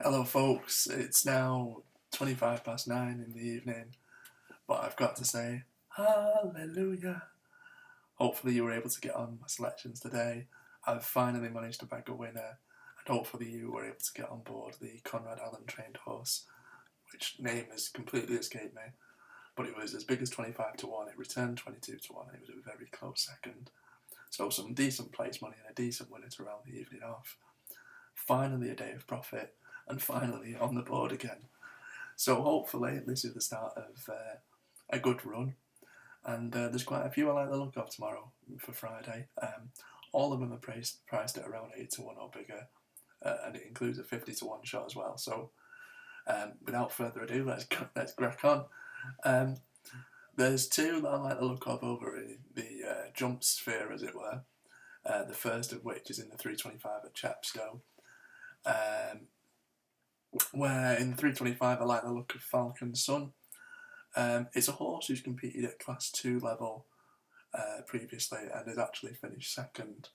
Hello, folks. It's now 25 past 9 in the evening, but I've got to say, hallelujah. Hopefully, you were able to get on my selections today. I've finally managed to bag a winner, and hopefully, you were able to get on board the Conrad Allen trained horse, which name has completely escaped me. But it was as big as 25 to 1, it returned 22 to 1, and it was a very close second. So, some decent place money and a decent winner to round the evening off. Finally, a day of profit, and finally on the board again. So hopefully this is the start of a good run, and there's quite a few I like the look of tomorrow for Friday. All of them are priced at around 8 to 1 or bigger, and it includes a 50 to 1 shot as well. So without further ado, let's crack on. There's two that I like the look of over in the jump sphere, as it were. The first of which is in the 325 at Chepstow. Where in the 325 I like the look of Falcon Sun. It's a horse who's competed at Class 2 level previously and has actually finished second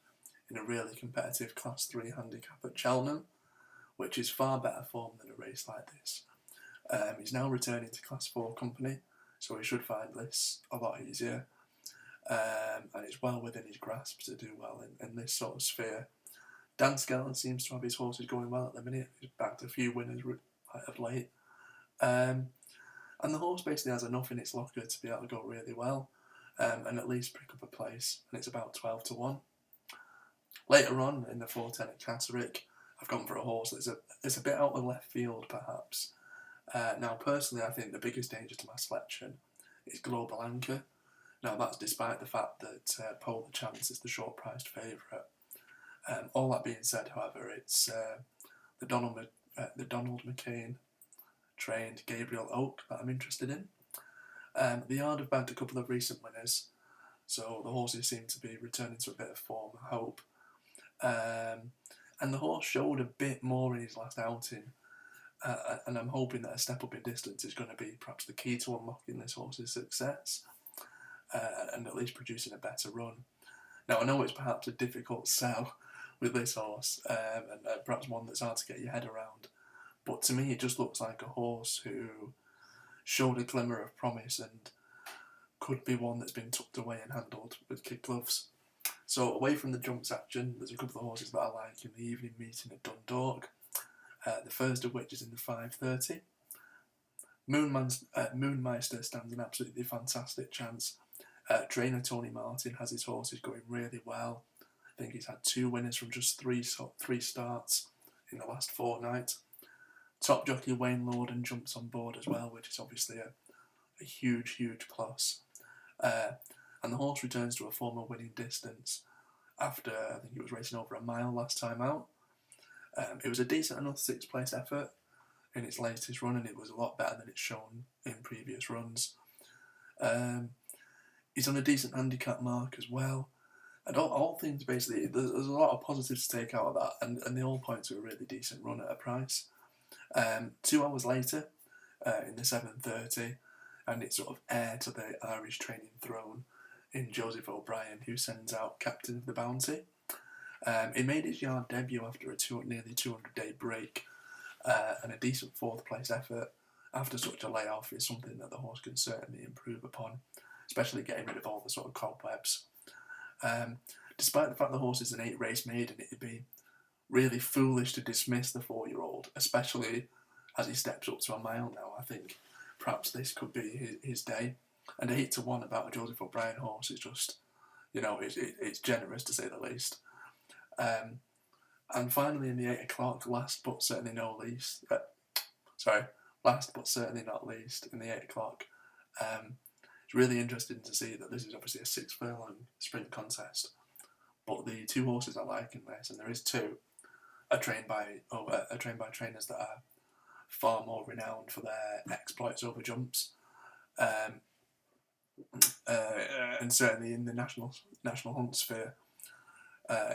in a really competitive Class 3 handicap at Cheltenham, which is far better form than a race like this. He's now returning to Class 4 company, so he should find this a lot easier, and it's well within his grasp to do well in this sort of sphere. Dan Skellin seems to have his horses going well at the minute. He's backed a few winners of late. And the horse basically has enough in its locker to be able to go really well and at least pick up a place. And it's about 12 to 1. Later on in the 410 at Catterick, I've gone for a horse that's a bit out of left field, perhaps. Now, personally, I think the biggest danger to my selection is Global Anchor. Now, that's despite the fact that Polar Chance is the short-priced favourite. All that being said, however, it's the Donald McCain trained Gabriel Oak that I'm interested in. The yard have bagged a couple of recent winners, so the horses seem to be returning to a bit of form, I hope. And the horse showed a bit more in his last outing, and I'm hoping that a step up in distance is going to be perhaps the key to unlocking this horse's success, and at least producing a better run. Now, I know it's perhaps a difficult sell with this horse, and perhaps one that's hard to get your head around, but to me it just looks like a horse who showed a glimmer of promise and could be one that's been tucked away and handled with kid gloves. So away from the jumps action, there's a couple of horses that I like in the evening meeting at Dundalk, the first of which is in the 5:30. Moonmeister stands an absolutely fantastic chance. Trainer Tony Martin has his horses going really well. I think he's had 2 winners from just three starts in the last fortnight. Top jockey Wayne Lorden jumps on board as well, which is obviously a huge, huge plus. And the horse returns to a former winning distance after, I think he was racing over a mile last time out. It was a decent enough 6th place effort in its latest run, and it was a lot better than it's shown in previous runs. He's on a decent handicap mark as well. And all things basically, there's a lot of positives to take out of that, and they all point to a really decent run at a price. 2 hours later, in the 7:30, and it's sort of heir to the Irish training throne in Joseph O'Brien, who sends out Captain of the Bounty. He made his yard debut after a nearly 200-day break, and a decent 4th place effort after such a layoff is something that the horse can certainly improve upon, especially getting rid of all the sort of cobwebs. Despite the fact the horse is an 8-race maiden, it'd be really foolish to dismiss the 4-year-old, especially as he steps up to a mile now. I think perhaps this could be his day. And 8 to 1 about a Joseph O'Brien horse is just, it's generous to say the least. And finally in the 8 o'clock, last but certainly not least, in the 8 o'clock, it's really interesting to see that this is obviously a 6-furlong sprint contest, but the 2 horses I like in this, and there is 2, are trained by trainers that are far more renowned for their exploits over jumps, and certainly in the national hunt sphere,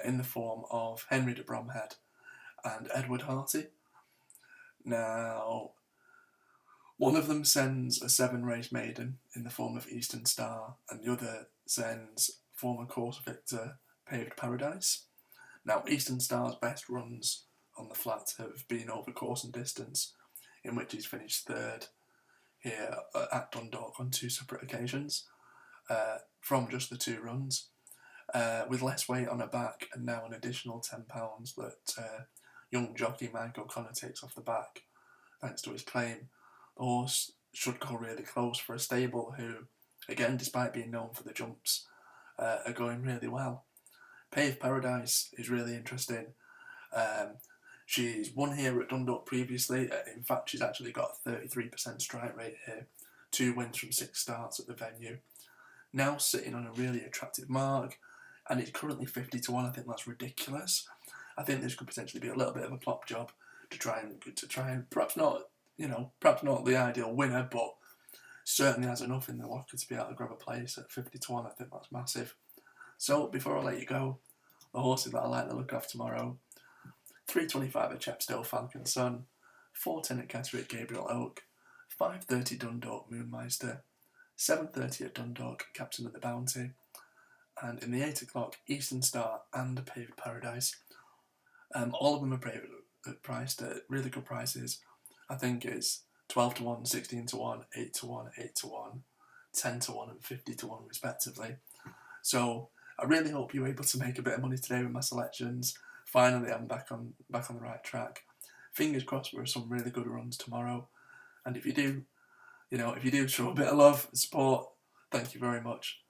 in the form of Henry de Bromhead and Edward Harty. Now, one of them sends a 7-race maiden in the form of Eastern Star, and the other sends former course victor Paved Paradise. Now, Eastern Star's best runs on the flat have been over course and distance, in which he's finished third here at Dundalk on 2 separate occasions from just the 2 runs. With less weight on her back and now an additional £10 that young jockey Mike O'Connor takes off the back, thanks to his claim, the horse should go really close for a stable who, again, despite being known for the jumps, are going really well. Paved Paradise is really interesting. She's won here at Dundalk previously. In fact, she's actually got a 33% strike rate here. 2 wins from 6 starts at the venue. Now sitting on a really attractive mark, and it's currently 50 to 1. I think that's ridiculous. I think this could potentially be a little bit of a plop job to try and perhaps not the ideal winner, but certainly has enough in the locker to be able to grab a place at 50 to 1. I think that's massive. So before I let you go, the horses that I like the look of tomorrow: 3:25 at Chepstow, Falcon Sun; 4:10 at Catterick, Gabriel Oak; 5:30 Dundalk, Moonmeister; 7:30 at Dundalk, Captain of the Bounty; and in the 8 o'clock, Eastern Star and Paved Paradise. All of them are priced at really good prices. I think it's 12 to 1, 16 to 1, 8 to 1, 8 to 1, 10 to 1 and 50 to 1 respectively. So I really hope you're able to make a bit of money today with my selections. Finally, I'm back on the right track. Fingers crossed for some really good runs tomorrow. And if you do show a bit of love and support, thank you very much.